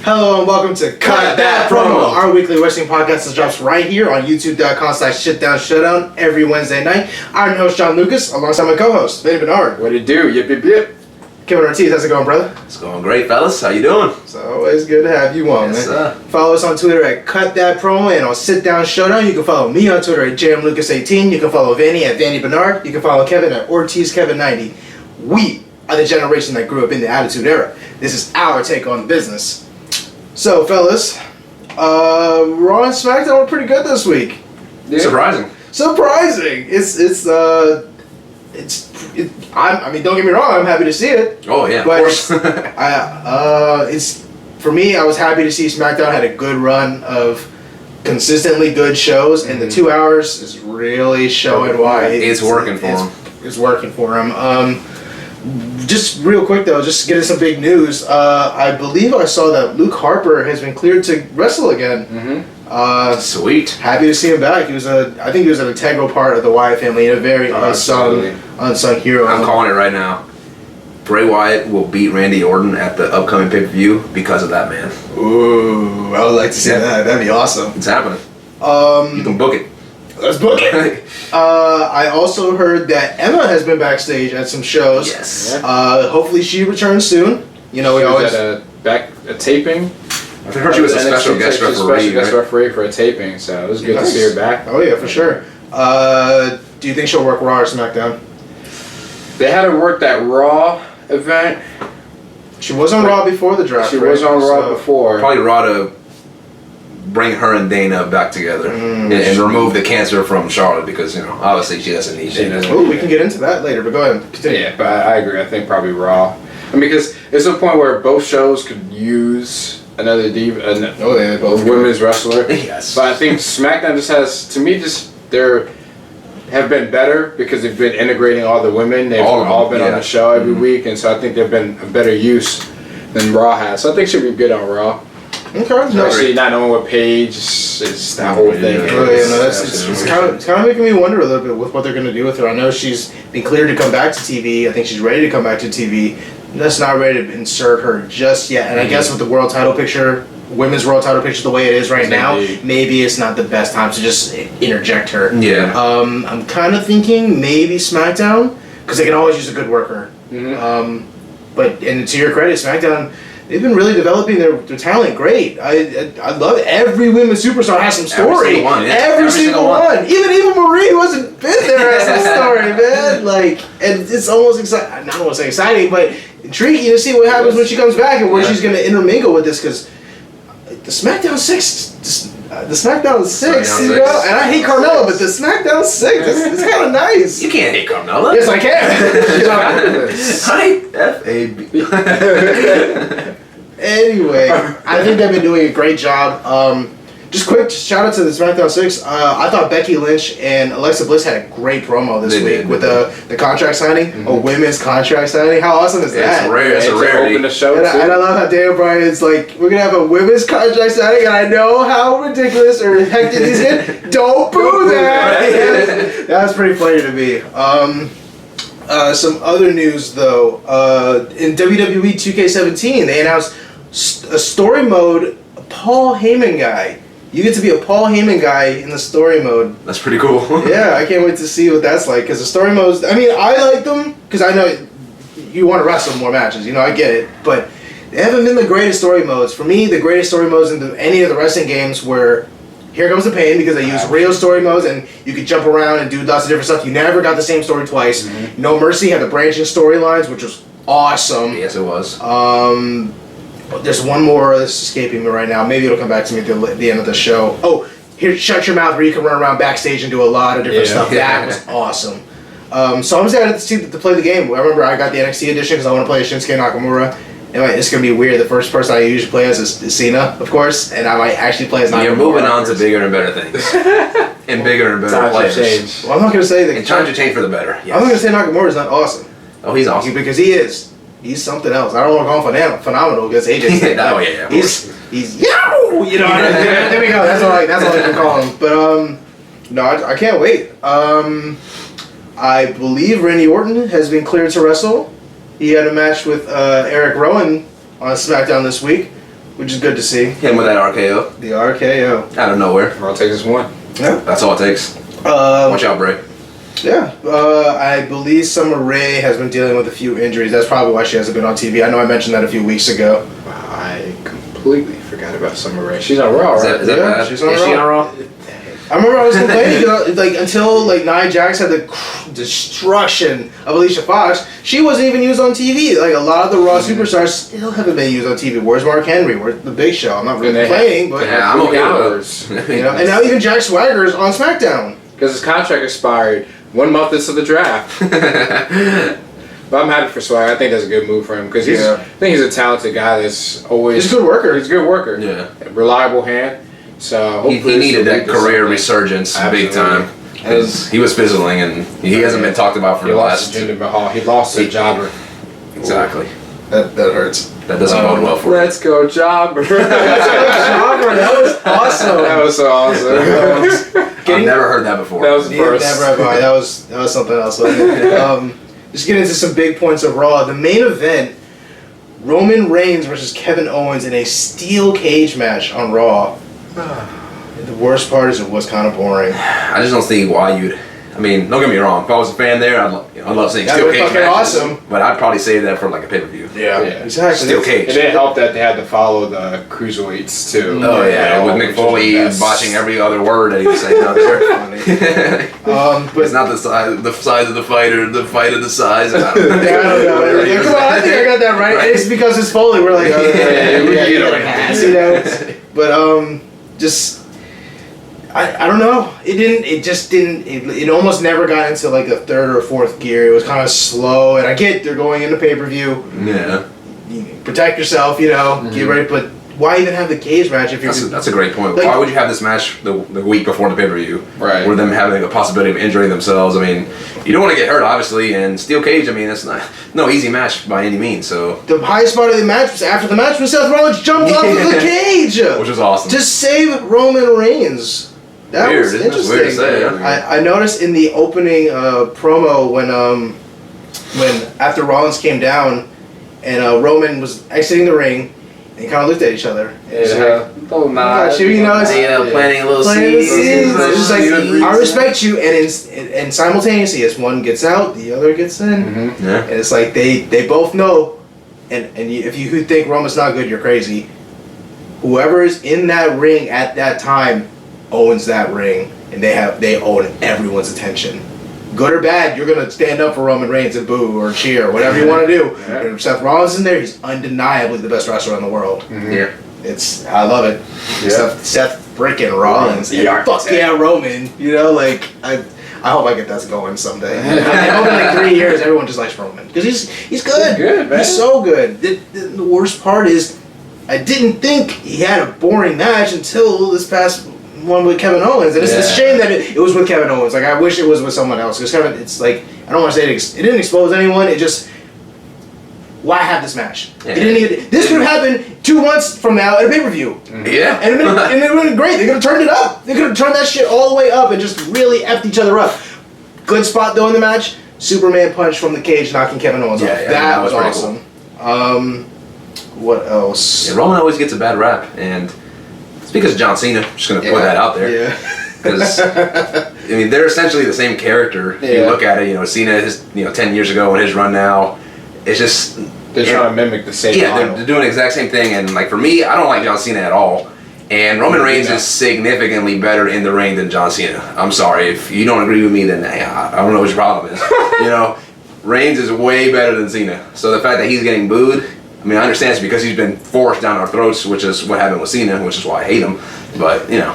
Hello and welcome to Cut That Promo, our weekly wrestling podcast that drops right here on youtube.com/shitdownshowdown every Wednesday night. I'm your host, John Lucas, alongside my co-host, Vinny Bernard. What it do? Yip, yip, yip. Kevin Ortiz, how's it going, brother? It's going great, fellas. How you doing? It's always good to have you on, Yes, man. Follow us on Twitter at Cut That Promo and on Sit Down Showdown. You can follow me on Twitter at JamLucas18. You can follow Vinny at Vanny Bernard. You can follow Kevin at OrtizKevin90. We are the generation that grew up in the Attitude Era. This is our take on business. So, fellas, Raw and SmackDown were pretty good this week. Yeah. Surprising. I mean, don't get me wrong. I'm happy to see it. Oh yeah, but of course. it's for me. I was happy to see SmackDown had a good run of consistently good shows, and the 2 hours is really showing why it's working for them. It's working for them. Just real quick though, just getting some big news. I believe I saw that Luke Harper has been cleared to wrestle again. Mm-hmm. Sweet. Happy to see him back. I think he was an integral part of the Wyatt family and a very unsung hero. I'm calling it right now. Bray Wyatt will beat Randy Orton at the upcoming pay-per-view because of that man. Ooh, I would like to see that. That'd be awesome. It's happening. You can book it. Let's book it. I also heard that Emma has been backstage at some shows. Yes. Hopefully she returns soon. You know, she was at a taping. I heard she was a special guest referee. Special guest referee for a taping, so it was good to see her back. Oh yeah, for sure. Do you think she'll work Raw or SmackDown? They had her work that Raw event. She was on Raw before the draft. She was on Raw before. Probably Raw to bring her and Dana back together and remove the cancer from Charlotte because, you know, obviously she doesn't need it. Oh, we can get into that later, but go ahead and continue. Yeah, but I agree. I think probably Raw. I mean, because it's a point where both shows could use another diva, both women's wrestler. Yes. But I think SmackDown just has, to me, they have been better because they've been integrating all the women. They've all been on the show every week, and so I think they've been a better use than Raw has. So I think she'll be good on Raw. Okay. Especially not knowing what page is that whole thing. It's kind of making me wonder a little bit with what they're going to do with her. I know she's been cleared to come back to TV. I think she's ready to come back to TV. That's not ready to insert her just yet. And I guess with the world title picture, women's world title picture the way it is right now, maybe it's not the best time to just interject her. Yeah. I'm kind of thinking maybe SmackDown because they can always use a good worker. But and to your credit, SmackDown, they've been really developing their talent great. I love it. Every women's superstar has some story. Every single one. Even Marie who hasn't been there has some story, man. Like, and it's almost exciting. I don't want to say exciting, but intriguing to see what happens when she comes back and where she's going to intermingle with this because the SmackDown 6, you know, and I hate Carmella, but the SmackDown 6 is kind of nice. You can't hate Carmella. Yes, I can. She's F-A-B. Anyway, I think they've been doing a great job. Just quick shout out to the SmackDown 6. I thought Becky Lynch and Alexa Bliss had a great promo this week with the contract signing, a women's contract signing. How awesome is that? It's rare. It's a rarity. Open the show and I love how Daniel Bryan's like, we're going to have a women's contract signing, and I know how ridiculous or hectic this is. Don't boo that! That was pretty funny to me. Some other news, though. In WWE 2K17, they announced a story mode, a Paul Heyman guy. You get to be a Paul Heyman guy in the story mode. That's pretty cool. Yeah, I can't wait to see what that's like. Because the story modes, I mean, I like them because I know you want to wrestle more matches. You know, I get it. But they haven't been the greatest story modes. For me, the greatest story modes in any of the wrestling games were Here Comes the Pain because they use real story modes and you could jump around and do lots of different stuff. You never got the same story twice. No Mercy had the branching storylines, which was awesome. Yes, it was. There's one more that's escaping me right now. Maybe it'll come back to me at the end of the show. Oh, here, Shut Your Mouth, where you can run around backstage and do a lot of different stuff. That was awesome. So I'm excited to play the game. I remember I got the NXT edition because I want to play Shinsuke Nakamura. Anyway, it's going to be weird. The first person I usually play as is Cena, of course, and I might actually play as Nakamura. You're moving on to bigger and better things. And bigger and better players. Change. Well, I'm not going to say that. And times to change for the better. Yes. I'm not going to say Nakamura is not awesome. Oh, he's awesome. Because he is. He's something else. I don't want to call him phenomenal because AJ's oh yeah. He's yow. You know. There we go. That's all I can call him. But no, I can't wait. I believe Randy Orton has been cleared to wrestle. He had a match with Eric Rowan on SmackDown this week. which is good to see. Him with that RKO. The RKO. Out of nowhere. All it takes is one. Yeah. That's all it takes. Watch out, Bray. Yeah. I believe Summer Rae has been dealing with a few injuries. That's probably why she hasn't been on TV. I know I mentioned that a few weeks ago. I completely forgot about Summer Rae. She's on Raw, right? Is that bad? She's on Is she on Raw? I remember I was complaining until Nia Jax had the destruction of Alicia Fox, she wasn't even used on TV. Like a lot of the Raw superstars still haven't been used on TV. Where's Mark Henry? Where's the Big Show? I'm not really complaining, but yeah, I'm okay with it. You know, and now even Jack Swagger's on SmackDown because his contract expired 1 month into the draft. But I'm happy for Swagger. I think that's a good move for him because I think he's a talented guy that's always. He's a good worker. He's a good worker. Yeah, a reliable hand. So he needed that career resurgence big time because he was fizzling and he hasn't been taled about for the last. He lost to Jobber. Exactly. That hurts. That doesn't bode well for him. Let's go Jobber. Jobber. That was awesome. That was so awesome. I've never heard that before. That was the first. That was something else. Just get into some big points of Raw. The main event: Roman Reigns versus Kevin Owens in a steel cage match on Raw. The worst part is it was kind of boring. I just don't see why you'd. I mean, don't get me wrong. If I was a fan there, I'd love seeing steel cage matches. Awesome. But I'd probably save that for like a pay-per-view. Yeah, exactly. Steel cage. It didn't help that they had to follow the cruiserweights too. Oh yeah, with Mick Foley botching every other word that he was saying out there. But it's not the size of the fight or the fight of the size. I don't know. Come on, I think I got that right. It's because it's Foley. We're like, you know. But just. I don't know. It almost never got into like the third or fourth gear. It was kind of slow, and I get they're going into pay-per-view. Yeah. Protect yourself, you know. Get ready, but why even have the cage match if you're? That's a great point. Like, why would you have this match the week before the pay-per-view? Right. Or them having a possibility of injuring themselves. I mean, you don't want to get hurt, obviously, and steel cage. I mean, it's no easy match by any means. So the highest part of the match was after the match when Seth Rollins jumped off of the cage, which was awesome. To save Roman Reigns. That weird, was interesting. Weird to say, yeah. I noticed in the opening promo when after Rollins came down and Roman was exiting the ring, and kind of looked at each other. Oh nah. You know, planting a little seeds. It's just like I respect you, and simultaneously, as one gets out, the other gets in. Mm-hmm. Yeah. And it's like they both know, and if you think Roman's not good, you're crazy. Whoever is in that ring at that time owns that ring, and they own everyone's attention. Good or bad, you're gonna stand up for Roman Reigns and boo or cheer or whatever you want to do. Yeah. And if Seth Rollins is in there, he's undeniably the best wrestler in the world. Mm-hmm. Yeah, I love it. Yeah. Seth freaking Rollins. Yeah. Fuck yeah, Roman. You know, like I hope I get that going someday. I hope in like 3 years everyone just likes Roman because he's good. He's good, man. He's so good. The worst part is I didn't think he had a boring match until this past one with Kevin Owens, and it's a shame that it was with Kevin Owens. Like I wish it was with someone else because Kevin. It's like I don't want to say it didn't expose anyone. It just why have this match? Yeah. It didn't even, this could have happened 2 months from now at a pay-per-view. Yeah, and it would have been great. They could have turned it up. They could have turned that shit all the way up and just really effed each other up. Good spot though in the match. Superman punch from the cage, knocking Kevin Owens off. That was awesome. Cool. What else? Yeah, Roman always gets a bad rap, and it's because of John Cena. I'm just gonna put that out there. Yeah. Because I mean, they're essentially the same character. If you look at it, you know, Cena is 10 years ago in his run now. It's just they're trying to mimic the same. Yeah, they're doing the exact same thing. And like for me, I don't like John Cena at all. And Roman Reigns is significantly better in the ring than John Cena. I'm sorry if you don't agree with me. Then I don't know what your problem is. You know, Reigns is way better than Cena. So the fact that he's getting booed. I mean, I understand it's because he's been forced down our throats, which is what happened with Cena, which is why I hate him. But, you know,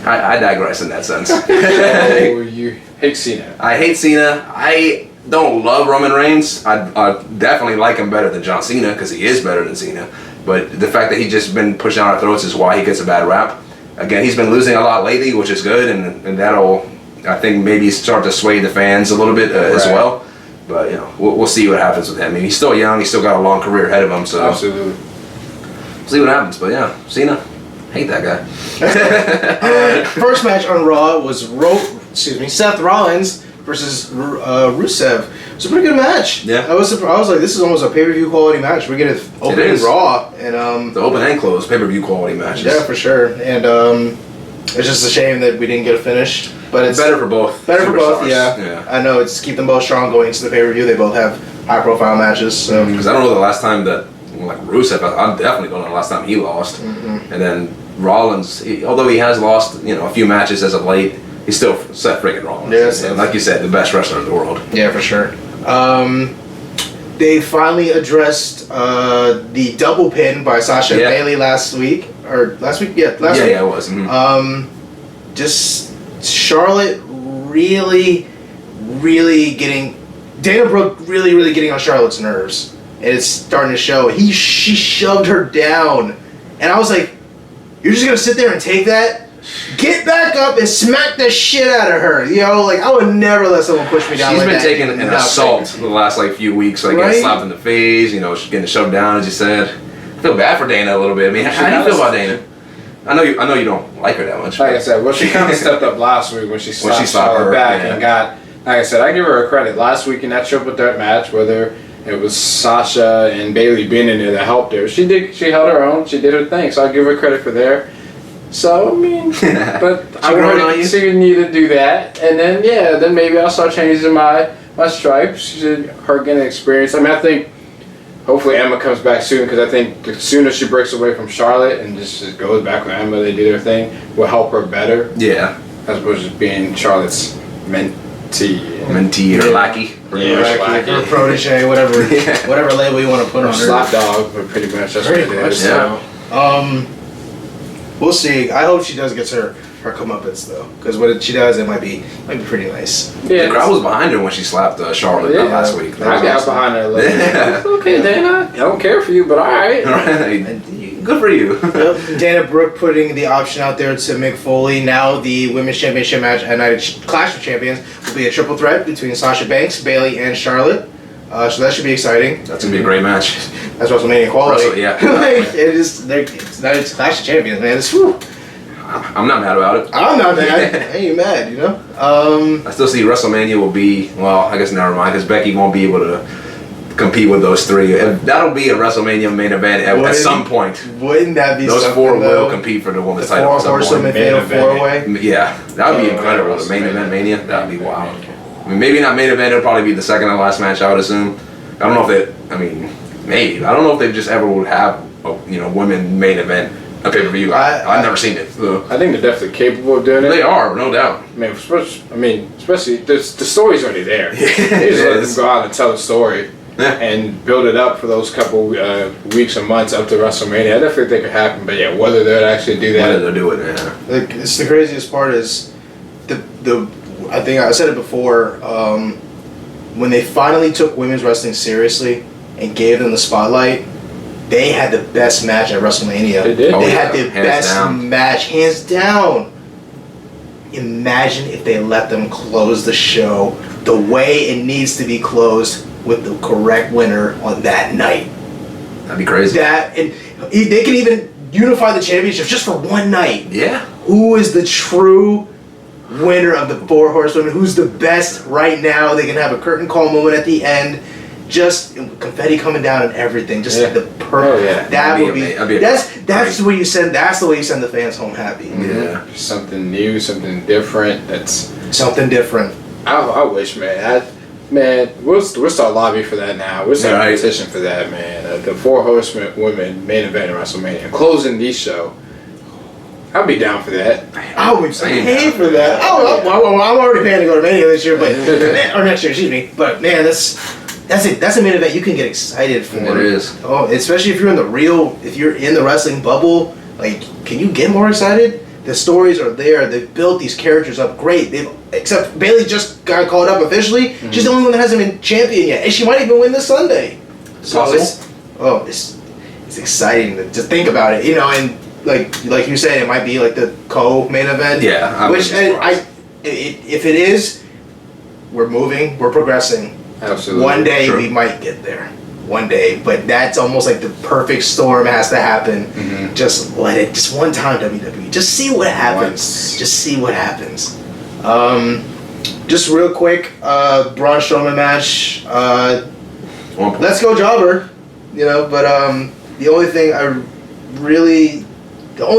I digress in that sense. Oh, you hate Cena. I hate Cena. I don't love Roman Reigns. I definitely like him better than John Cena because he is better than Cena. But the fact that he's just been pushed down our throats is why he gets a bad rap. Again, he's been losing a lot lately, which is good, and that'll, I think, maybe start to sway the fans a little bit as well. But, you know, we'll see what happens with him. I mean, he's still young. He's still got a long career ahead of him. So absolutely. We'll see what happens. But, yeah, Cena, hate that guy. First match on Raw was Seth Rollins versus Rusev. It's a pretty good match. Yeah. I was like, this is almost a pay-per-view quality match. We're getting opening Raw and the open and close pay-per-view quality matches. Yeah, for sure. And it's just a shame that we didn't get a finish. But it's better for both. Better for both, yeah. yeah. I know, it's keep them both strong going into the pay-per-view. They both have high-profile matches. So because I don't know the last time that Rusev, I definitely don't know the last time he lost. Mm-hmm. And then Rollins, although he has lost a few matches as of late, he's still Seth freaking Rollins. Yes. And like you said, the best wrestler in the world. Yeah, for sure. They finally addressed the double pin by Sasha and Bayley last week. Or last week? Yeah, last week. Yeah, it was. Mm-hmm. Just Charlotte really getting... Dana Brooke really getting on Charlotte's nerves. And it's starting to show. She shoved her down. And I was like, you're just going to sit there and take that? Get back up and smack the shit out of her. I would never let someone push me down. She's like been that. taking an assault the last few weeks. Getting slapped in the face, she's getting shoved down, as you said. I feel bad for Dana a little bit. I mean, how do you feel about Dana? I know you don't like her that much. Like I said, well, she kind of stepped up last week when she slapped her back and got. Like I said, I give her a credit. Last week in that triple threat match, whether it was Sasha and Bayley being in there that helped her, she held her own. She did her thing. So I give her credit for there. So I mean, but I want to need to do that, and then maybe I'll start changing my stripes. Her getting experience. I mean, I think hopefully Emma comes back soon because I think the sooner she breaks away from Charlotte and just goes back with Emma, they do their thing, will help her better. Yeah, as opposed to just being Charlotte's mentee or lackey. Lackey or protege, whatever label you want to put on her. Slap dog, but pretty much that's what it is. Yeah. We'll see. I hope she does get her comeuppance though, because when she does, it might be pretty nice. Yeah, the crowd was behind her when she slapped Charlotte last week. I got behind her a little bit. Okay, Dana, I don't care for you, but all right. Good for you. Dana Brooke putting the option out there to Mick Foley. Now the Women's Championship match at Night Clash of Champions will be a triple threat between Sasha Banks, Bayley, and Charlotte. So that should be exciting. That's gonna be a great match. That's WrestleMania quality. Yeah. It's Night Clash of Champions, man. I'm not mad about it. I'm not mad. I ain't mad, I still see WrestleMania will be, I guess never mind, because Becky won't be able to compete with those three. That'll be a WrestleMania main event at some point. Wouldn't that be those four will compete for the women's title at some point. Fatal four-way? Yeah, that would be incredible. The main event Mania, that would be wild. I mean, maybe not main event, it'll probably be the second and last match, I would assume. I don't know if maybe. I don't know if they just ever would have a women main event. A pay-per-view. I've never seen it. So. I think they're definitely capable of doing it. They are, no doubt. Especially the story's already there. They just let them go out and tell the story and build it up for those couple weeks or months up to WrestleMania. I definitely think they could happen, but whether they'll actually do that. Whether they'll do it, It's the craziest part is I think I said it before. When they finally took women's wrestling seriously and gave them the spotlight. They had the best match at WrestleMania. They did. They had the best match, hands down. Imagine if they let them close the show the way it needs to be closed with the correct winner on that night. That'd be crazy. And they can even unify the championship just for one night. Yeah. Who is the true winner of the Four Horsewomen? Who's the best right now? They can have a curtain call moment at the end. Just confetti coming down and everything. Just the perfect. That would be. That's the way you send. That's the way you send the fans home happy. Yeah. Something new, something different. That's something different. I wish, man. We'll start lobbying for that now. We'll start a petition for that, man. The Four Horsewomen main event in WrestleMania, closing the show. I'll be down for that. I would pay for that. I'm already paying to go to Mania this year, but or next year, excuse me. But man, that's it. That's a main event you can get excited for. It is. Oh, especially if you're in the wrestling bubble. Like, can you get more excited? The stories are there. They've built these characters up great. Except Bayley just got called up officially. Mm-hmm. She's the only one that hasn't been champion yet, and she might even win this Sunday. So it's exciting to think about it, and like you said, it might be like the co-main event. Yeah. If it is, we're moving, we're progressing. Absolutely. One day we might get there. One day, but that's almost like the perfect storm has to happen. Mm-hmm. Just let it. Just one time, WWE. Just see what happens. Just see what happens. Just real quick, Braun Strowman match. Let's go Jobber. But the only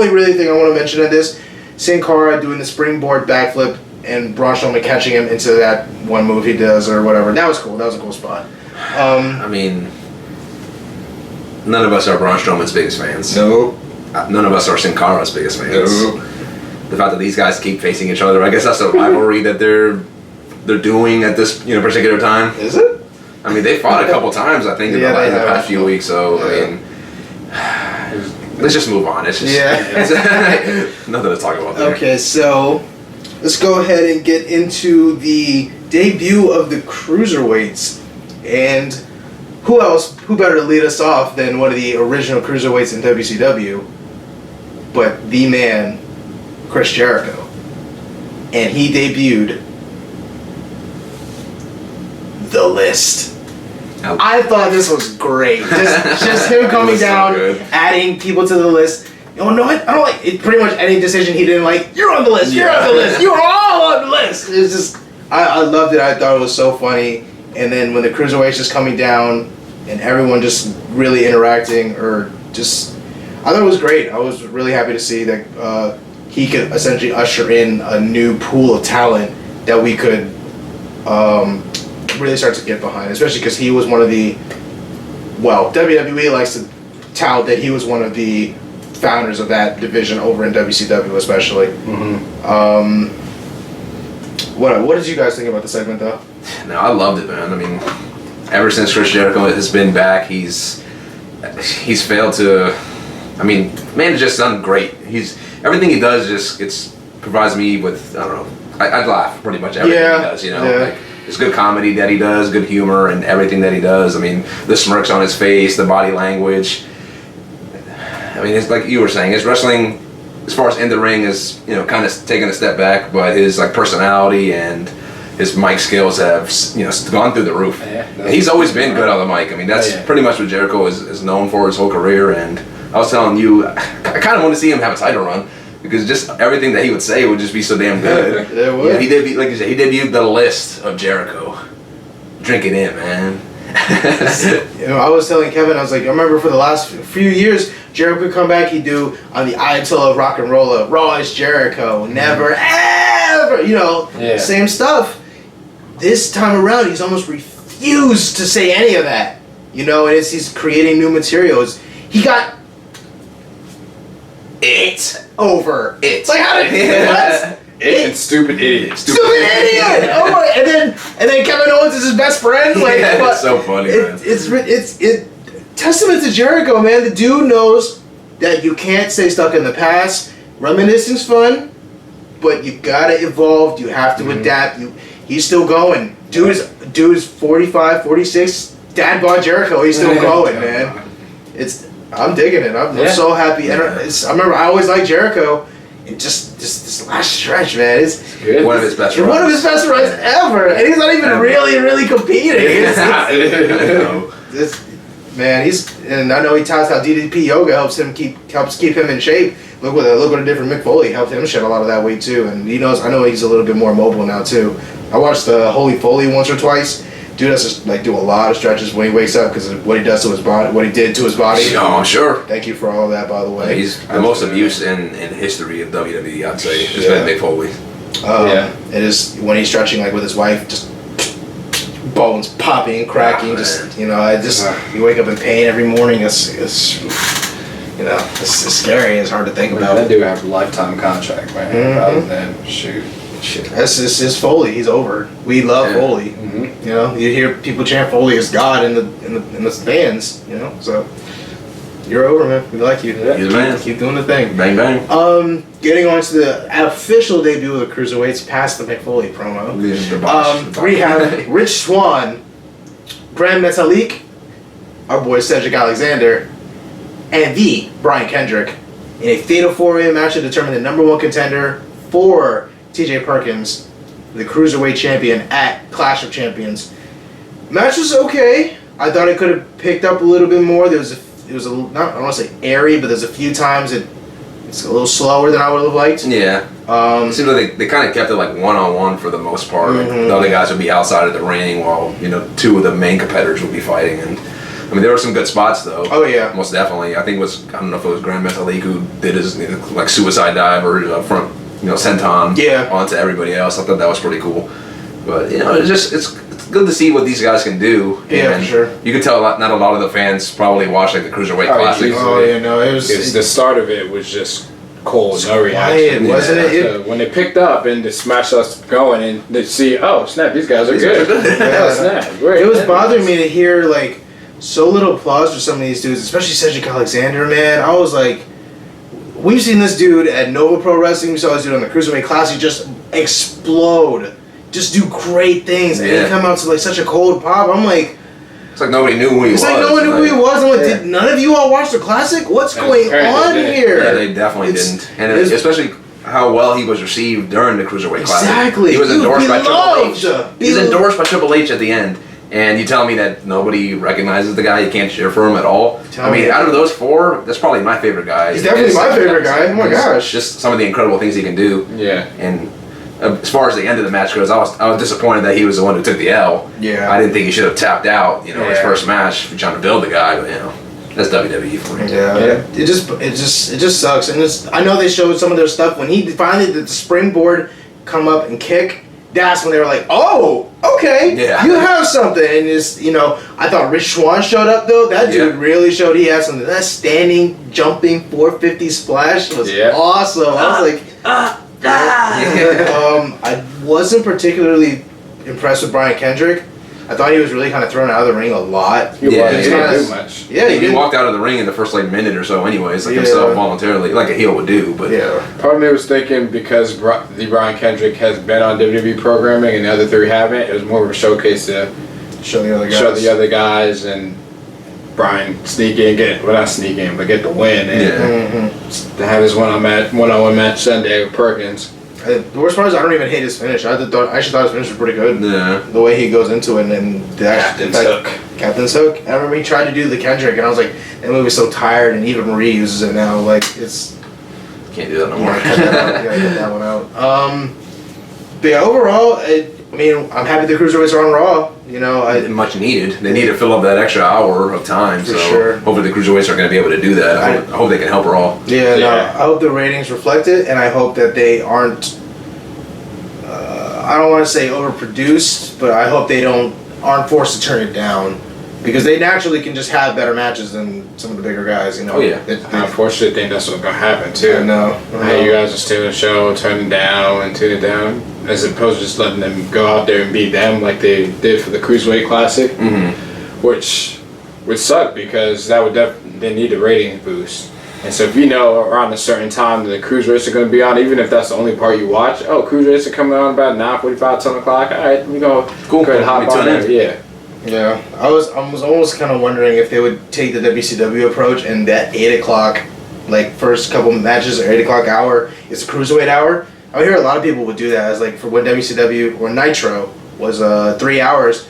really thing I want to mention in this, Sin Cara doing the springboard backflip and Braun Strowman catching him into that one move he does or whatever. That was cool. That was a cool spot. I mean, none of us are Braun Strowman's biggest fans. No. None of us are Sin Cara's biggest fans. No. The fact that these guys keep facing each other, I guess that's a rivalry that they're doing at this particular time. Is it? I mean, they fought a couple times, I think, in the past few weeks. So I mean, let's just move on. It's just nothing to talk about there. Okay, so let's go ahead and get into the debut of the cruiserweights. And who better to lead us off than one of the original cruiserweights in WCW, but the man, Chris Jericho. And he debuted The List. I thought this was great. Just him coming down, adding people to the list. No, I don't like it. Pretty much any decision he didn't like. You're on the list. You're on the list. You're all on the list. It's just, I loved it. I thought it was so funny. And then when the cruiserweights just coming down and everyone just really interacting, I thought it was great. I was really happy to see that he could essentially usher in a new pool of talent that we could really start to get behind, especially because he was one of the, WWE likes to tout that he was one of the founders of that division over in WCW especially. Mm-hmm. What did you guys think about the segment though? No, I loved it, man. I mean, ever since Chris Jericho has been back, he's failed to. I mean, man, has just done great. Everything he does provides me with, I don't know. I'd laugh pretty much everything he does. Like, it's good comedy that he does, good humor, and everything that he does. I mean, the smirks on his face, the body language. I mean, it's like you were saying, his wrestling, as far as in the ring, is kind of taking a step back, but his personality and his mic skills have gone through the roof. And he's always been good on the mic. I mean, that's pretty much what Jericho is known for his whole career. And I was telling you, I kind of want to see him have a title run because just everything that he would say would just be so damn good. He debuted, like you said, he debuted The List of Jericho. Drink it in, man. I was telling Kevin, I was like, I remember for the last few years, Jericho would come back, he'd do on the Ayatollah of Rock and Roll, Raw is Jericho, never ever, same stuff. This time around, he's almost refused to say any of that, and he's creating new materials. He got it over it. Like how did what? And stupid idiot. Stupid idiot! Oh my! And then Kevin Owens is his best friend. Like, it's so funny, man. It's testament to Jericho, man. The dude knows that you can't stay stuck in the past. Reminiscing's fun, but you gotta evolve. You have to adapt. He's still going. Dude is 45, 46. Dad bod Jericho. He's still going, man. I'm digging it. I'm so happy. And I remember I always liked Jericho. And just this last stretch, man, it's good. One of his best runs. One of his best runs ever, and he's not even really competing. And I know he touts how DDP yoga helps keep him in shape. Look what a different Mick Foley helped him shed a lot of that weight too, and I know he's a little bit more mobile now too. I watched the Holy Foley once or twice. Dude has to do a lot of stretches when he wakes up because of what he does to his body, what he did to his body. Oh, I'm sure. Thank you for all of that, by the way. He's the most abused in history of WWE, I'd say. It's been Mick Foley. It is when he's stretching like with his wife, just bones popping, cracking. You wake up in pain every morning. It's scary. It's hard to think about. That dude have a lifetime contract, man. Rather than shoot. Shit. This is Foley. He's over. We love Foley. Mm-hmm. You hear people chant Foley as God in the bands. So you're over, man. We like you. You're the man. Keep doing the thing. Bang bang. Getting on to the official debut of the Cruiserweights, past the Mick Foley promo. We have Rich Swann, Grand Metalik, our boy Cedric Alexander, and the Brian Kendrick in a fatal four-way match to determine the number one contender for TJ Perkins, the Cruiserweight champion at Clash of Champions. Match was okay. I thought it could have picked up a little bit more. It was not, I don't want to say airy, but there's a few times it It's a little slower than I would have liked. Yeah. It seems like they kind of kept it like one-on-one for the most part. Like, the other guys would be outside of the ring while, two of the main competitors would be fighting. And I mean, there were some good spots though. Oh yeah. Most definitely. I think I don't know if it was Grand Metalik who did his like suicide dive or front, senton onto everybody else. I thought that was pretty cool. But it's good to see what these guys can do. Yeah, for sure. You can tell not a lot of the fans probably watch like the Cruiserweight Classic. Oh yeah, no, it was the start of it was just cold, no reaction. Wasn't it? So when they picked up and the smash us going and they see, oh snap, these guys are good. Yeah, snap. Great. It was bothering me to hear like so little applause for some of these dudes, especially Cedric Alexander. Man, I was like, we've seen this dude at Nova Pro Wrestling. We saw this dude on the Cruiserweight Classic just explode, just do great things, and he come out to like such a cold pop. I'm like. It's like nobody knew who he was. It's like no one knew who he was. I'm like, did none of you all watch the Classic? What's going on here? Yeah, they definitely didn't. And especially how well he was received during the Cruiserweight Classic. Exactly. He was endorsed by Triple H. He was endorsed by Triple H at the end. And you tell me that nobody recognizes the guy, you can't cheer for him at all. Out of those four, that's probably my favorite guy. He's definitely my favorite guy. Oh my gosh. Just some of the incredible things he can do. Yeah. And as far as the end of the match goes, I was disappointed that he was the one who took the L. Yeah. I didn't think he should have tapped out, his first match, trying to build the guy, but that's WWE for me. Yeah. It just sucks. And I know they showed some of their stuff when he finally did the springboard come up and kick. That's when they were like, oh, okay, you have something. And I thought Rich Swann showed up though. That dude really showed he had something. That standing, jumping 450 splash was awesome. I was like, I wasn't particularly impressed with Brian Kendrick. I thought he was really kind of thrown out of the ring a lot. He didn't do much. Yeah, he walked out of the ring in the first minute or so anyways, himself voluntarily, like a heel would do. But part of me was thinking because the Brian Kendrick has been on WWE programming and the other three haven't, it was more of a showcase to show the other guys and Brian sneak in, get the win and to have his one-on-one match Sunday with Perkins. The worst part is I don't even hate his finish. I actually thought his finish was pretty good. Yeah. The way he goes into it and Captain's Hook. I remember he tried to do the Kendrick and I was like, that movie's so tired, and even Marie uses it now. Like it's can't do that no more. Cut that one out. But yeah, overall, I'm happy the Cruiserweights are on Raw. Much needed. They need to fill up that extra hour of time. For sure. Hopefully the Cruiserweights are going to be able to do that. I hope they can help Raw. Yeah, no, I hope the ratings reflect it, and I hope that they aren't. I don't want to say overproduced, but I hope they aren't forced to turn it down, because they naturally can just have better matches than some of the bigger guys. I unfortunately think that's what's going to happen too. I know. Hey, you guys just tune the show, turn it down, as opposed to just letting them go out there and beat them like they did for the Cruiserweight Classic, which would suck because that would they need a ratings boost. And so if around a certain time the Cruiserweights are going to be on, even if that's the only part you watch, Cruiserweights are coming on about 9:45, 10 o'clock. All right, we go. Cool. Hop on there. Yeah. Yeah, I was almost kind of wondering if they would take the WCW approach and that 8 o'clock, first couple matches or 8 o'clock hour is a Cruiserweight hour. I hear a lot of people would do that as for when WCW or Nitro was 3 hours.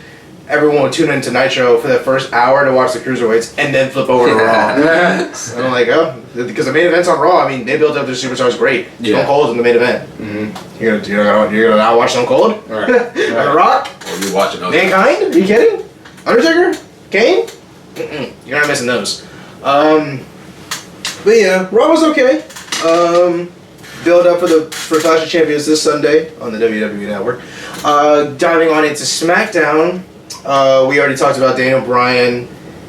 Everyone would tune into Nitro for that first hour to watch the Cruiserweights and then flip over to Raw. And I'm like, because the main event's on Raw. They built up their superstars great. Stone Cold's in the main event. Mm-hmm. You're gonna not watch Stone Cold? Right. The Rock? Or you watching those? Mankind? Are you kidding? Undertaker? Kane? You're not missing those. But yeah, Raw was okay. Build up for Clash of Champions this Sunday on the WWE Network. Diving on into SmackDown, we already talked about Daniel Bryan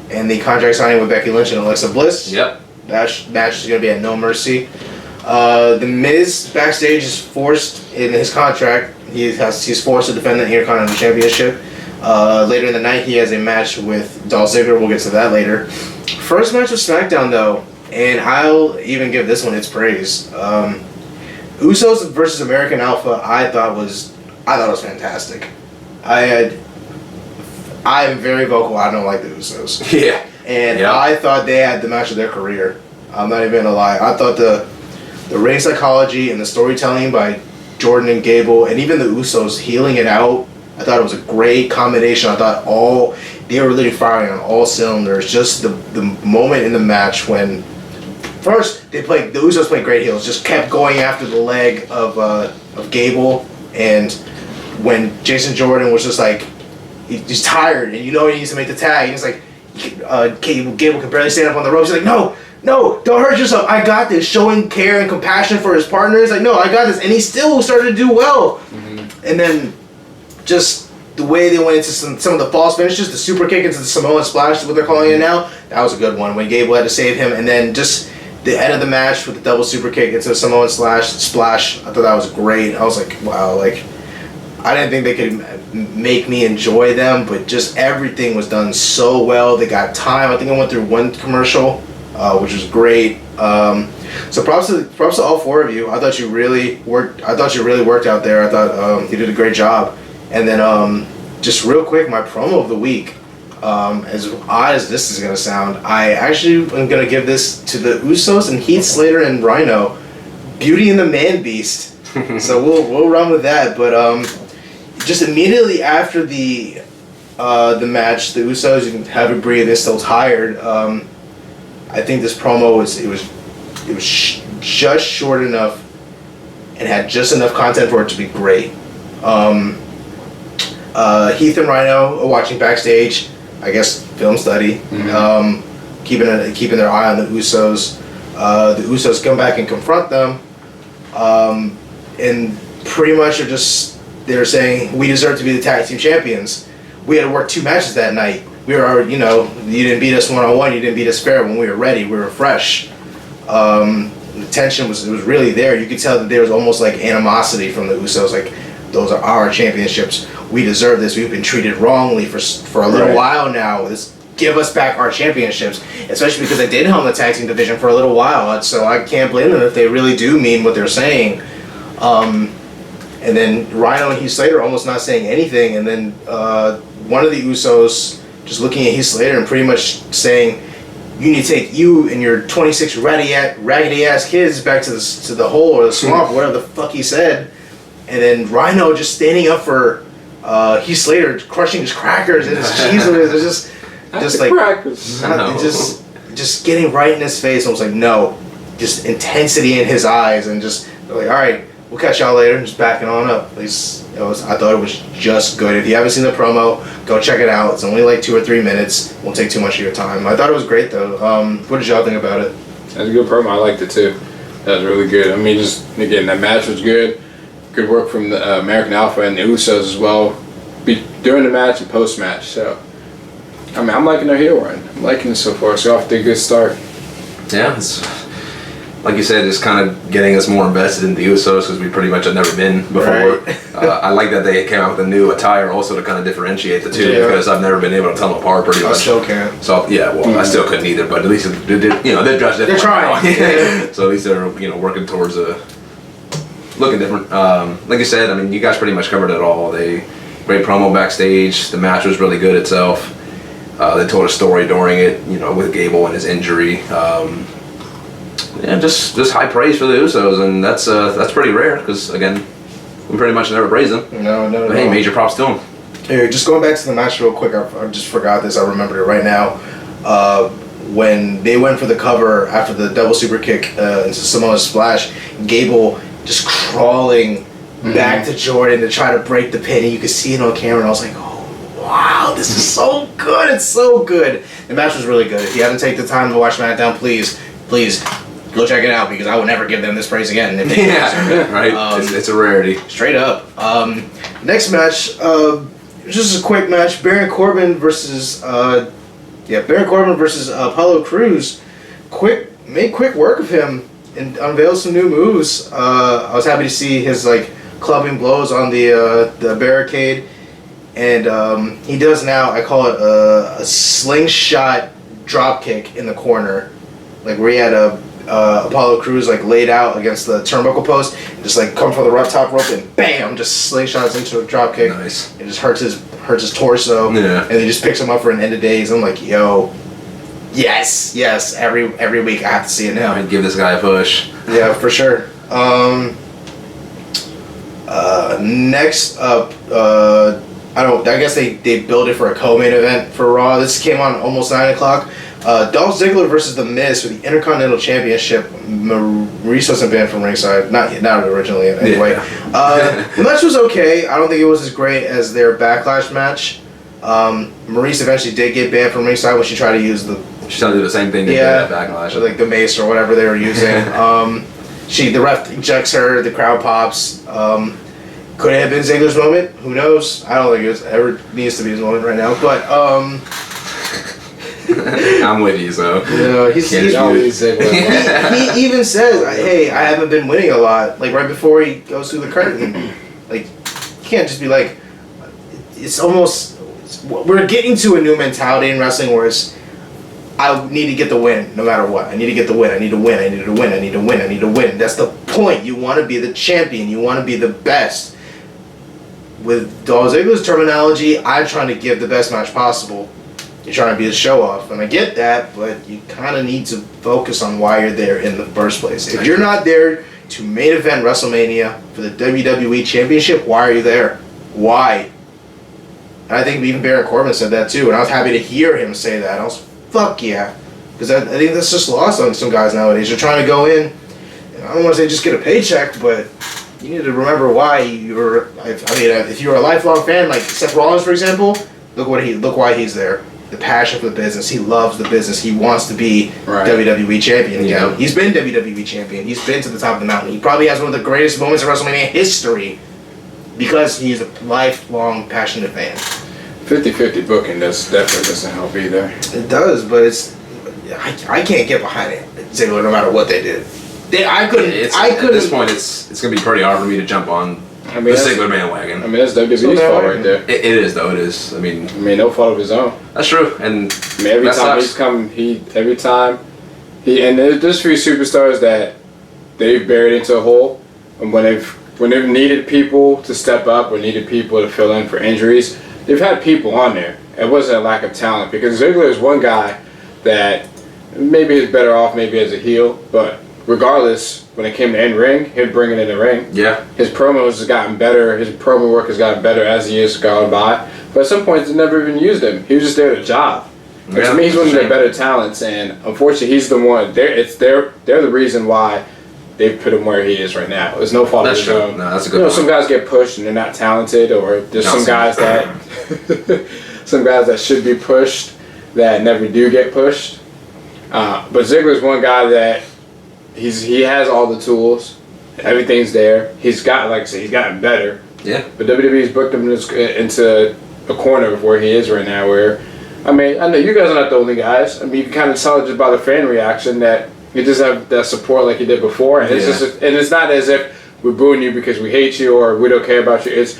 and the contract signing with Becky Lynch and Alexa Bliss. Yep. That match is going to be at No Mercy. The Miz backstage is forced in his contract. He's forced to defend the Intercontinental Championship. Later in the night, he has a match with Dolph Ziggler. We'll get to that later. First match with SmackDown though, and I'll even give this one its praise. Usos versus American Alpha, I thought was fantastic. I am very vocal. I don't like the Usos. Yeah. And I thought they had the match of their career. I'm not even gonna lie. I thought the ring psychology and the storytelling by Jordan and Gable, and even the Usos healing it out, I thought it was a great combination. I thought they were literally firing on all cylinders. Just the moment in the match when first the Usos played great heels, just kept going after the leg of Gable, and when Jason Jordan was just like, he's tired, and he needs to make the tag, and he's like, Gable can barely stand up on the ropes. He's like, no, don't hurt yourself. I got this. Showing care and compassion for his partner. He's like, no, I got this, and he still started to do well. Mm-hmm. And then just the way they went into some of the false finishes, the super kick into the Samoan splash is what they're calling it now. That was a good one when Gable had to save him, and then just the end of the match with the double super kick into the Samoan splash. I thought that was great. I was like, wow, like I didn't think they could make me enjoy them, but just everything was done so well. They got time. I think I went through one commercial, which was great. So props to all four of you. I thought you really worked out there. I thought you did a great job. And then just real quick, my promo of the week. As odd as this is gonna sound, I actually am gonna give this to the Usos and Heath Slater and Rhino, Beauty and the Man Beast. So we'll run with that. But just immediately after the match, the Usos, you can have a breathe. They're still tired. I think this promo was just short enough and had just enough content for it to be great. Heath and Rhino are watching backstage, I guess film study, keeping their eye on the Usos. The Usos come back and confront them, and pretty much they're saying, we deserve to be the tag team champions. We had to work 2 matches that night. We were, you didn't beat us one-on-one, you didn't beat us fair. When we were ready, we were fresh. The tension was really there. You could tell that there was almost like animosity from the Usos, like, those are our championships. We deserve this. We've been treated wrongly for a little while now. Give us back our championships, especially because they did helm the tag team division for a little while. So I can't blame them if they really do mean what they're saying. And then Rhino and Heath Slater almost not saying anything, and then one of the Usos just looking at Heath Slater and pretty much saying, you need to take you and your 26 raggedy ass kids back to the hole or the swamp, whatever the fuck he said. And then Rhino just standing up for Heath Slater, crushing his crackers and his cheese. It's just like crackers. just getting right in his face. I was like, no, just intensity in his eyes, and just like, all right, we'll catch y'all later. And just backing on up. At least I thought it was just good. If you haven't seen the promo, go check it out. It's only like 2 or 3 minutes. Won't take too much of your time. I thought it was great though. What did y'all think about it? That's a good promo. I liked it too. That was really good. I mean, just again, that match was good. Good work from the American Alpha and the Usos as well, during the match and post-match. So, I mean, I'm liking their heel run. I'm liking it so far. So off to a good start. Yeah, it's like you said, just kind of getting us more invested in the Usos because we pretty much had never been before. Right. I like that they came out with a new attire also to kind of differentiate the two because I've never been able to tell them apart pretty much. I still can't. So yeah, well, I still couldn't either, but at least they're dressed different. They're trying. So at least they're working towards looking different. Like you said, I mean, you guys pretty much covered it all. Great promo backstage. The match was really good itself. They told a story during it, with Gable and his injury. Just high praise for the Usos, and that's pretty rare because again, we pretty much never praise them. No. But hey, major props to them. Here, just going back to the match real quick. I just forgot this. I remembered it right now. When they went for the cover after the double super kick into Samoa's splash, Gable just crawling back to Jordan to try to break the pin, and you could see it on camera, and I was like, oh, wow, this is so good. It's so good. The match was really good. If you haven't taken the time to watch SmackDown, please go check it out, because I will never give them this praise again. If they right. It's a rarity. Straight up. Next match, just a quick match. Baron Corbin versus Apollo Crews. Made quick work of him and unveiled some new moves. I was happy to see his clubbing blows on the barricade, and he does now. I call it a slingshot drop kick in the corner, where he had Apollo Crews laid out against the turnbuckle post, and just come for the rough top rope and bam, just slingshots into a drop kick. Nice. It just hurts his torso. Yeah. And he just picks him up for an end of days. I'm like, yo. Yes. Every week I have to see it now. I'd give this guy a push. Yeah, for sure. Next up, I guess they built it for a co-main event for Raw. This came on almost 9 o'clock. Dolph Ziggler versus The Miz for the Intercontinental Championship. Maurice wasn't banned from ringside. Not originally, anyway. Yeah. The match was okay. I don't think it was as great as their Backlash match. Maurice eventually did get banned from ringside when she tried to use the... She's trying to do the same thing they did at Backlash. Like the mace or whatever they were using. The ref ejects her, the crowd pops. Could it have been Ziggler's moment? Who knows? I don't think it ever needs to be his moment right now. But I'm with you, so. He even says, "Hey, I haven't been winning a lot." Like right before he goes through the curtain, like you can't just be like. It's almost we're getting to a new mentality in wrestling where it's I need to get the win no matter what. I need to get the win. I need to win. I need to win. I need to win. I need to win. That's the point. You want to be the champion. You want to be the best. With Dolph Ziggler's terminology, I'm trying to give the best match possible. You're trying to be a show-off, and I get that, but you kind of need to focus on why you're there in the first place. If you're not there to main event WrestleMania for the WWE Championship, why are you there? Why? And I think even Baron Corbin said that too, and I was happy to hear him say that. I was, fuck yeah. Because I think that's just lost on some guys nowadays. They're trying to go in, and I don't want to say just get a paycheck, but you need to remember why you're. If you're a lifelong fan, like Seth Rollins, for example, look why he's there. The passion for the business. He loves the business. He wants to be WWE champion again. Yeah. He's been WWE champion. He's been to the top of the mountain. He probably has one of the greatest moments in WrestleMania history because he's a lifelong passionate fan. 50-50 booking definitely doesn't help either. It does, but I can't get behind it. Ziggler, no matter what they did. I couldn't. At this point, it's gonna be pretty hard for me to jump on the Ziggler bandwagon. I mean, that's WWE's fault right there. It is though. It is. I mean, no fault of his own. That's true. And every time there's few superstars that they've buried into a hole, and when they've needed people to step up or needed people to fill in for injuries, they've had people on there. It wasn't a lack of talent because Ziggler is one guy that maybe is better off maybe as a heel, but regardless, when it came to in-ring, he'd bring it in the ring. Yeah. His promos has gotten better. His promo work has gotten better as the years gone by. But at some points, they never even used him. He was just there to job. And to me, he's one of their better talents, and unfortunately, he's the one. They're the reason why they put him where he is right now. It's no fault of his own. No, that's a good point. Some guys get pushed and they're not talented, or there's some guys that should be pushed that never do get pushed. But Ziggler's one guy that he has all the tools, everything's there. He's got, like I said, he's gotten better. Yeah. But WWE's booked him into a corner of where he is right now. Where, I mean, I know you guys are not the only guys. I mean, you can kind of tell just by the fan reaction that you just have that support like you did before, and it's not as if we're booing you because we hate you or we don't care about you. It's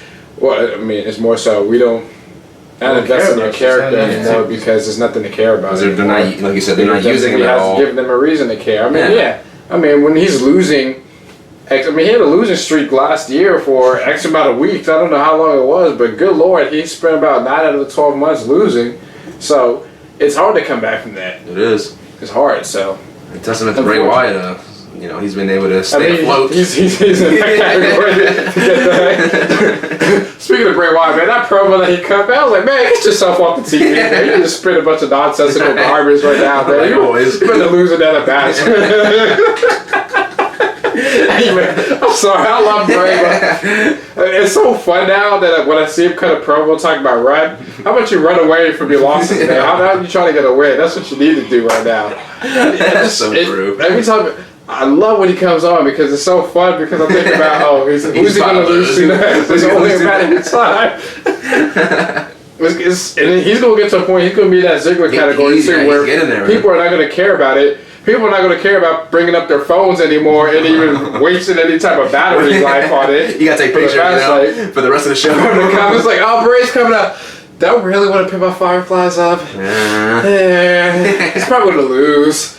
more so we don't. Not invest in your character anymore because there's nothing to care about. They're not, like you said, they're not using him at all. He has to give them a reason to care. I mean, I mean, when he's losing, he had a losing streak last year for X amount of weeks. I don't know how long it was, but good Lord, he spent about 9 out of the 12 months losing. So it's hard to come back from that. It is. It's hard. So. A testament to Bray Wyatt. He's been able to stay afloat. He's in that category to get that. Speaking of Bray Wyatt, man, that promo that he cut, man, I was like, man, get yourself off the TV, man. You just spit a bunch of nonsensical garbage right now, man. You're to lose another match. Hey, man, I'm sorry, I love Bray, but it's so fun now that when I see him cut a promo talking about run, how about you run away from your losses, man? How are you trying to get a win? That's what you need to do right now. That's so true. Every time. I love when he comes on because it's so fun because I'm thinking about, who's he going to lose to next? It's only a matter of time. And he's going to get to a point, he's going to be in that Ziggler category too, where people are not going to care about it. People are not going to care about bringing up their phones anymore and even wasting any type of battery life on it. You got to take pictures for the rest of the show. It's like, oh, Bray's coming up. Do I really want to pick my Fireflies up? He's probably going to lose.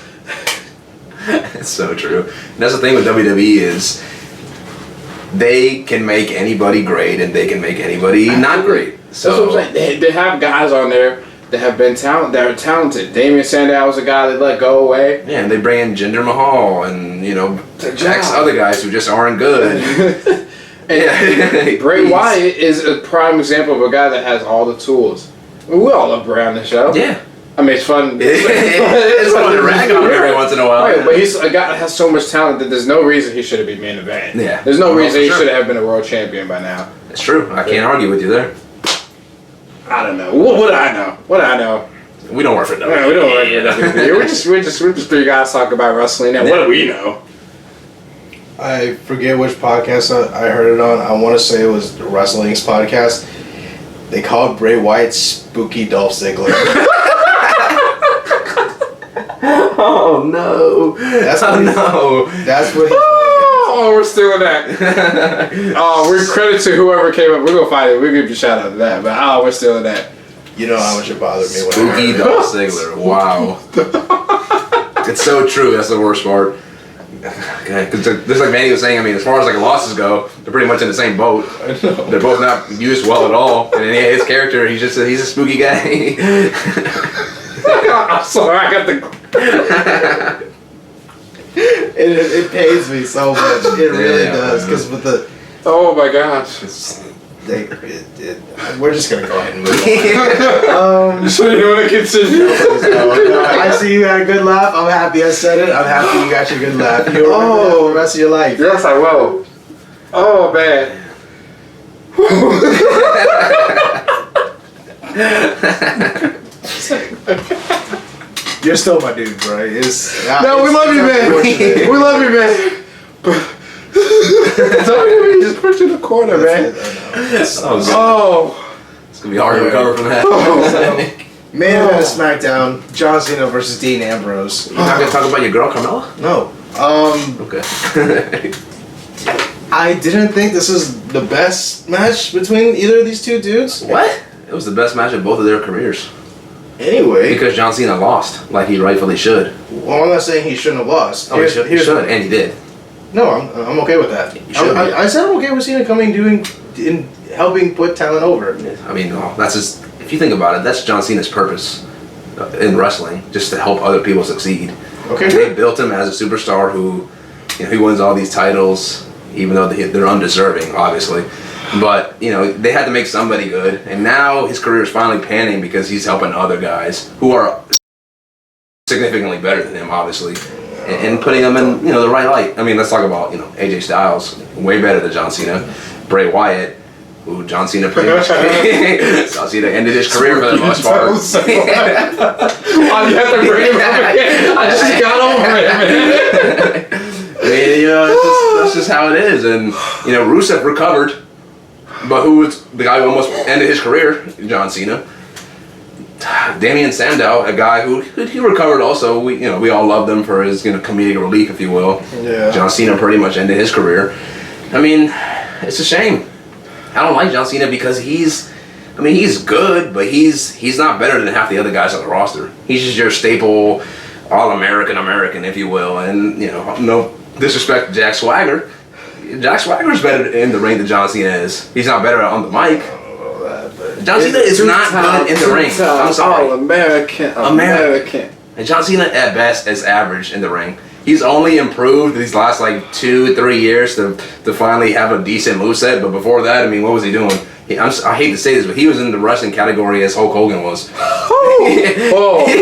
It's so true. And that's the thing with WWE is they can make anybody great and they can make anybody not great. So that's what I'm saying. They have guys on there that have been that are talented. Damian Sandow was a guy that let go away. Yeah, and they bring in Jinder Mahal and X other guys who just aren't good. And Bray Wyatt is a prime example of a guy that has all the tools. We all love Bray on the show. Yeah. I mean, it's fun. It's fun to rag on him every once in a while. Right, but he's a guy that has so much talent that there's no reason he should have been main event. Yeah. There's no reason he should have been a world champion by now. It's true. I can't argue with you there. I don't know. What do I know? What do I know? We don't work for WWE. Yeah, we don't work for WWE. We're just three guys talking about wrestling. And what do we know? I forget which podcast I heard it on. I want to say it was the Wrestling's podcast. They called Bray Wyatt Spooky Dolph Ziggler. Oh no! That's what That's what he. Oh, we're stealing that. Oh, we're credit to whoever came up. We're gonna find it. We'll give you a shout out to that. But we're stealing that. You know how much it bothered me when Spooky Dolph Ziggler. Wow. It's so true. That's the worst part. Because just like Manny was saying, I mean, as far as like losses go, they're pretty much in the same boat. They're both not used well at all. And his character, he's a spooky guy. I'm sorry, I got the. it pains me so much. It really does. Because with the. Oh my gosh. We're just gonna go ahead and move on. So you want to continue? I see you had a good laugh. I'm happy I said it. I'm happy you got your good laugh. You'll remember that for the rest of your life. Yes, I will. Oh man. You're still my dude, bro. No, we love you, man. We love you, man. WWE just put you in the corner, man. Oh. It's going to be hard to recover from that. Main event of SmackDown, John Cena versus Dean Ambrose. You're not going to talk about your girl, Carmella? No. Okay. I didn't think this was the best match between either of these two dudes. What? It was the best match of both of their careers. Anyway. Because John Cena lost, like he rightfully should. Well, I'm not saying he shouldn't have lost. Oh, he should, and he did. No, I'm okay with that. I said I'm okay with Cena coming and helping put talent over. I mean, that's just, if you think about it, that's John Cena's purpose in wrestling, just to help other people succeed. Okay. They built him as a superstar who, he wins all these titles, even though they're undeserving, obviously. But, they had to make somebody good, and now his career is finally panning because he's helping other guys who are significantly better than him, obviously. And putting them in, the right light. I mean, let's talk about, AJ Styles, way better than John Cena. Bray Wyatt, who John Cena pretty much John Cena ended his career for the most part. You have to bring him up again. I just got over it, man. I mean, that's just how it is. And, Rusev recovered, but who was the guy who almost ended his career? John Cena. Damian Sandow, a guy who he recovered also. We all loved him for his comedic relief, if you will. Yeah. John Cena pretty much ended his career. I mean, it's a shame. I don't like John Cena because he's good, but he's not better than half the other guys on the roster. He's just your staple All-American, if you will. And no disrespect to Jack Swagger. Jack Swagger's better in the ring than John Cena is. He's not better on the mic. John Cena is not good in the ring. I'm sorry. American. And John Cena at best is average in the ring. He's only improved these last 2-3 years to finally have a decent moveset. But before that, what was he doing? I hate to say this, but he was in the wrestling category as Hulk Hogan was. Whoa. He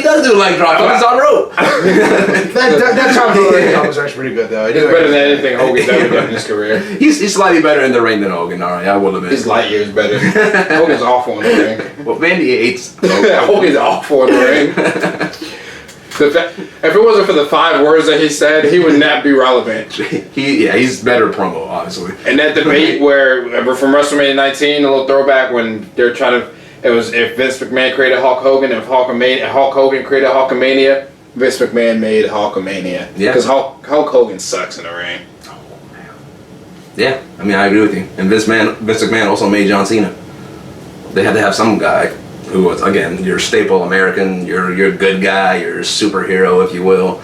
does do leg drop. He's on rope. that Tom Hogan was actually pretty good, though. He's better than anything Hogan's ever done in his career. He's slightly better in the ring than Hogan. All right, I will admit. He's light years better. Hogan's awful in the ring. Well, Mandy hates. Hogan's awful in the ring. If it wasn't for the 5 words that he said, he would not be relevant. He's better promo, obviously. And that debate where from WrestleMania 19, a little throwback when they're trying to, it was if Vince McMahon created Hulk Hogan, if Hulk Hogan created Hulkamania, Vince McMahon made Hulkamania. Yeah. Because Hulk Hogan sucks in the ring. Oh, man. Yeah, I agree with you. And Vince McMahon also made John Cena. They had to have some guy who was, again, your staple American, your good guy, your superhero, if you will.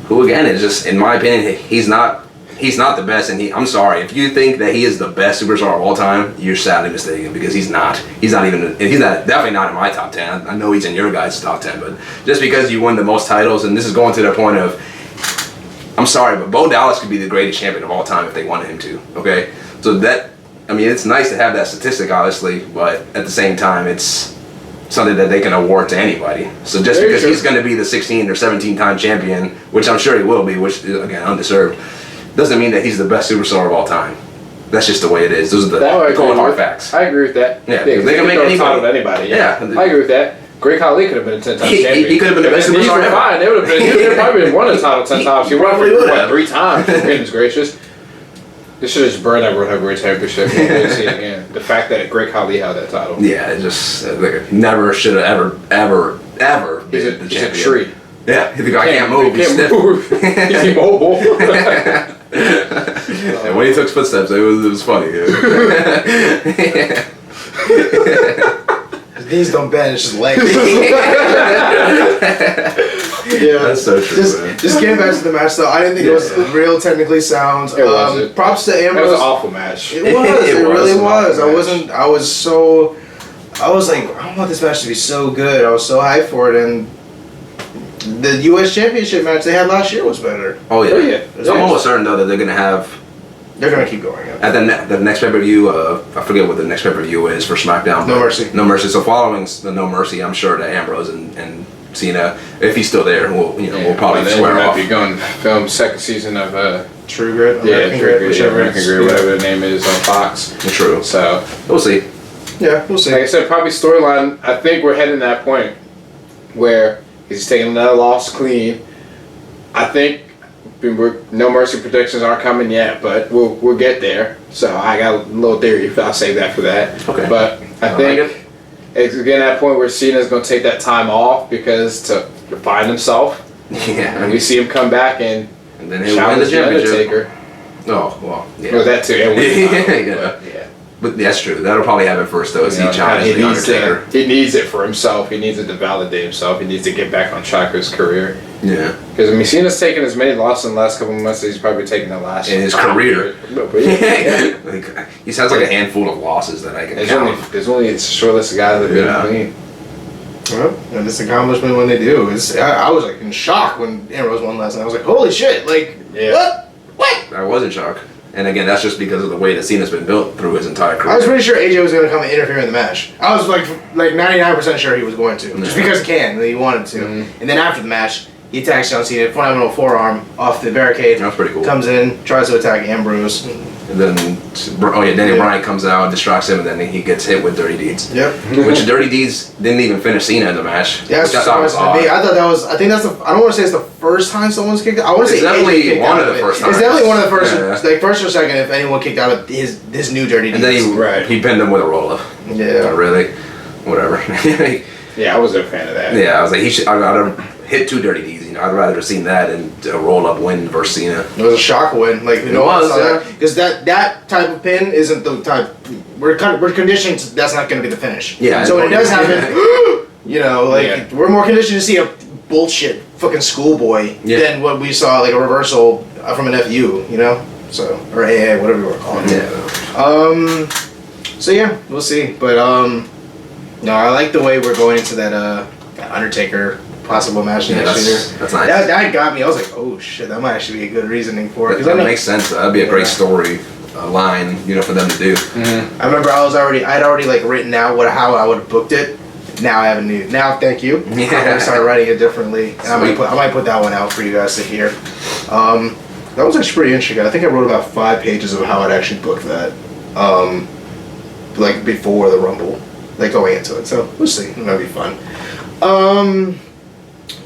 Who, again, is just, in my opinion, he's not the best. And I'm sorry, if you think that he is the best superstar of all time, you're sadly mistaken because he's not. He's definitely not in my top 10. I know he's in your guys' top 10, but just because you won the most titles, and this is going to the point of, I'm sorry, but Bo Dallas could be the greatest champion of all time if they wanted him to. Okay, so that I mean, it's nice to have that statistic, obviously, but at the same time, it's something that they can award to anybody. So just because he's going to be the 16 or 17 time champion, which I'm sure he will be, which again undeserved, doesn't mean that he's the best superstar of all time. That's just the way it is. Those are the cold hard facts. I agree with that. Yeah, they can make anybody. Yeah, I agree with that. Great Khali could have been a 10-time champion. He could have been the best superstar ever. Fine. They would have been. He would have probably won a title 10 times. He won it 3 times. Goodness gracious. They should have just burned that World Heavyweight Championship. See it again. The fact that Great Khali held that title. Yeah, it just never should have ever been the champion. He's a tree. Yeah, the guy can't move. He's move. He's immobile. And when he took footsteps, it was funny. His knees don't bend, it's just legs. Yeah, that's so true. Just getting back to the match, though, I didn't think it was real technically sound. It wasn't. Props to Ambrose. It was an awful match. It really was. I was like, I want this match to be so good. I was so hyped for it, and the U.S. Championship match they had last year was better. Oh yeah. I'm almost certain though that they're gonna keep going. At the next pay-per-view, I forget what the next pay-per-view is for SmackDown. No Mercy. No Mercy. So following the No Mercy, I'm sure that Ambrose and Cena, if he's still there, we'll probably square off. Be going to film second season of True Grit. American Grit, whatever the name is on Fox. True. So we'll see. Yeah, we'll see. Like I said, probably storyline. I think we're heading to that point where he's taking another loss clean. I think No Mercy predictions aren't coming yet, but we'll get there. So I got a little theory. I'll save that for that. Okay. But I think it's getting that point where Cena's going to take that time off because to find himself. Yeah. And we see him come back and then he'll win the championship. Undertaker. Oh well. Yeah. Well, that too. But that's true. That'll probably happen first, though, as he challenges the Undertaker. He needs it for himself. He needs it to validate himself. He needs to get back on track with his career. Yeah. Because, Cena's taken as many losses in the last couple of months as he's probably taken the last... In his career. Yeah. Like, he sounds like a handful of losses that I can count. There's only a short list of guys that have been clean. Well, and it's accomplishment when they do. I was like in shock when Ambrose won last night. I was like, holy shit! Like, what? I was in shock. And again, that's just because of the way that Cena's been built through his entire career. I was pretty sure AJ was going to come and interfere in the match. I was like 99% sure he was going to, just because he can, he wanted to. Mm-hmm. And then after the match, he attacks John Cena, phenomenal forearm off the barricade. That's pretty cool. Comes in, tries to attack Ambrose. And then, Daniel Bryan comes out, distracts him, and then he gets hit with Dirty Deeds. Yep. Which Dirty Deeds didn't even finish Cena in the match. Yeah, that's surprising to me. I thought that was. I think that's. I don't want to say it's the first time someone's kicked out. I want to say definitely one of the first times. It's definitely one of the first, like first or second, if anyone kicked out of this new Dirty Deeds. And then he pinned him with a roll up. Yeah. Not really. Whatever. Yeah, I wasn't a fan of that. Yeah, I was like, I'd have hit 2 Dirty Deeds. I'd rather have seen that and a roll up win versus Cena. It was a shock win. Like it was, because that type of pin isn't the type. We're conditioned. That's not going to be the finish. Yeah. So when it does happen, we're more conditioned to see a bullshit fucking schoolboy than what we saw, like a reversal from an FU. So or AA, whatever you want to call it. Yeah. So yeah, we'll see. But no, I like the way we're going into that Undertaker possible match next year. That's nice. That got me. I was like, oh shit, that might actually be a good reasoning for it. That makes sense. That'd be a great story line, for them to do. Mm-hmm. I remember I'd already like written out how I would have booked it. Now I have a new. Now, thank you. Yeah. I'm gonna start writing it differently, and I might put that one out for you guys to hear. That was actually pretty interesting. I think I wrote about 5 pages of how I'd actually book that, like before the Rumble, like going into it. So we'll see. That'll be fun.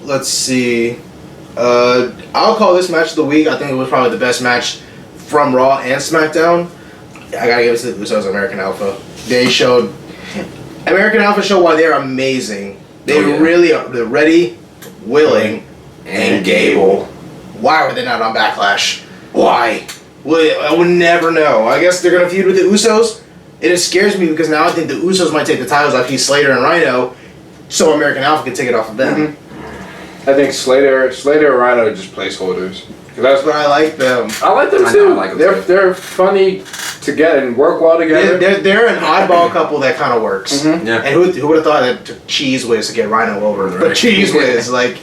Let's see. I'll call this match of the week. I think it was probably the best match from Raw and SmackDown. I gotta give it to the Usos and American Alpha. American Alpha showed why they're amazing. They're ready, willing, and Gable. Why were they not on Backlash? Why? I would never know. I guess they're gonna feud with the Usos. It scares me because now I think the Usos might take the titles off Heath Slater and Rhino, so American Alpha can take it off of them. Mm-hmm. I think Slater and Rhino are just placeholders. That's why I like them. I like them too. They're funny to get and work well together. They're an oddball couple that kind of works. Mm-hmm. Yeah. And who would have thought that it took Cheese Whiz to get Rhino over? Right. But Cheese Whiz, like.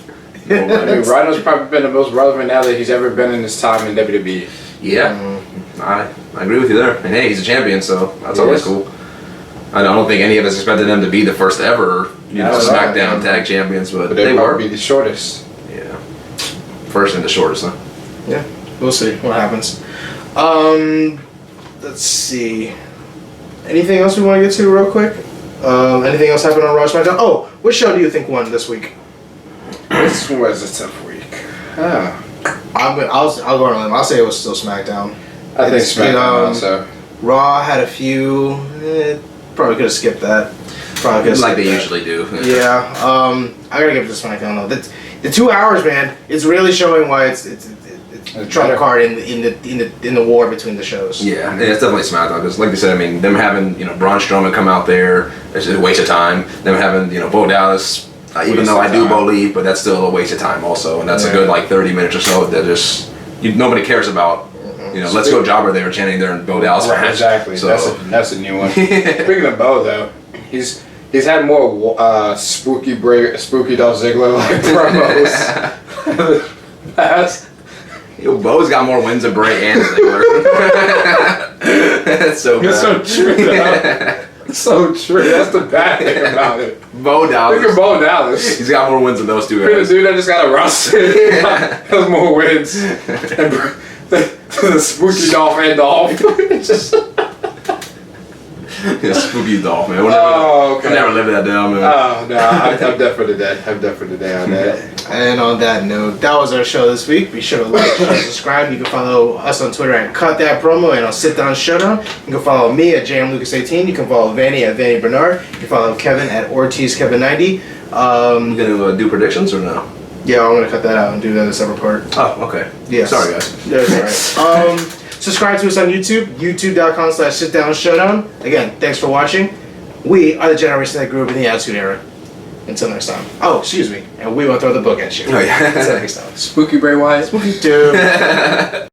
Rhino's probably been the most relevant now that he's ever been in his time in WWE. Yeah. I agree with you there. And hey, he's a champion, so that's always cool. I don't think any of us expected them to be the first ever, SmackDown tag champions, but they were. Be the shortest. Yeah. First and the shortest, huh? Yeah. We'll see what happens. Let's see. Anything else we want to get to real quick? Anything else happened on Raw SmackDown? Oh, which show do you think won this week? This was a tough week. I'll go on a limb. I'll say it was still SmackDown. I think SmackDown also. Raw had a few. Probably could have skipped that. Probably could have like they that. usually do. Yeah. I gotta give it to SmackDown though. The 2 hours, man, it's really showing why it's trump card in the war between the shows. Yeah, and it's definitely SmackDown because, like you said, I mean, them having Braun Strowman come out there, it's just a waste of time. Them having Bo Dallas, even though I do believe, but that's still a waste of time also, and that's a good 30 minutes or so that just nobody cares about. Let's go jobber there chanting there in Bo Dallas. Right, exactly. So that's a new one. Speaking of Bo though, he's had more spooky Dolph Ziggler like promos. Bo's got more wins than Bray and Ziggler. That's so bad. It's so true though. So true. That's the bad thing about it. Bo Dallas. Look at Bo Dallas. He's got more wins than those two guys. The dude that just got arrested has more wins. The spooky Dolph and Dolph. Yeah, spooky Dolph, man. Okay. We'll never live that down, man. Oh, no. I'm dead for the day. I'm dead for the day on that. And on that note, that was our show this week. Be sure to like, share, and subscribe. You can follow us on Twitter at Cut That Promo and on Sit Down Showdown. You can follow me at JamLucas18. You can follow Vanny at Vanny Bernard. You can follow Kevin at OrtizKevin90. You gonna do predictions or no? Yeah, I'm gonna cut that out and do that in a separate part. Oh, okay. Yes. Sorry, guys. That's alright. Subscribe to us on YouTube, youtube.com/sitdownshowdown. Again, thanks for watching. We are the generation that grew up in the Attitude Era. Until next time. Oh, excuse me. And we will throw the book at you. Oh, yeah. Until next time. Spooky Bray Wyatt. Spooky dude.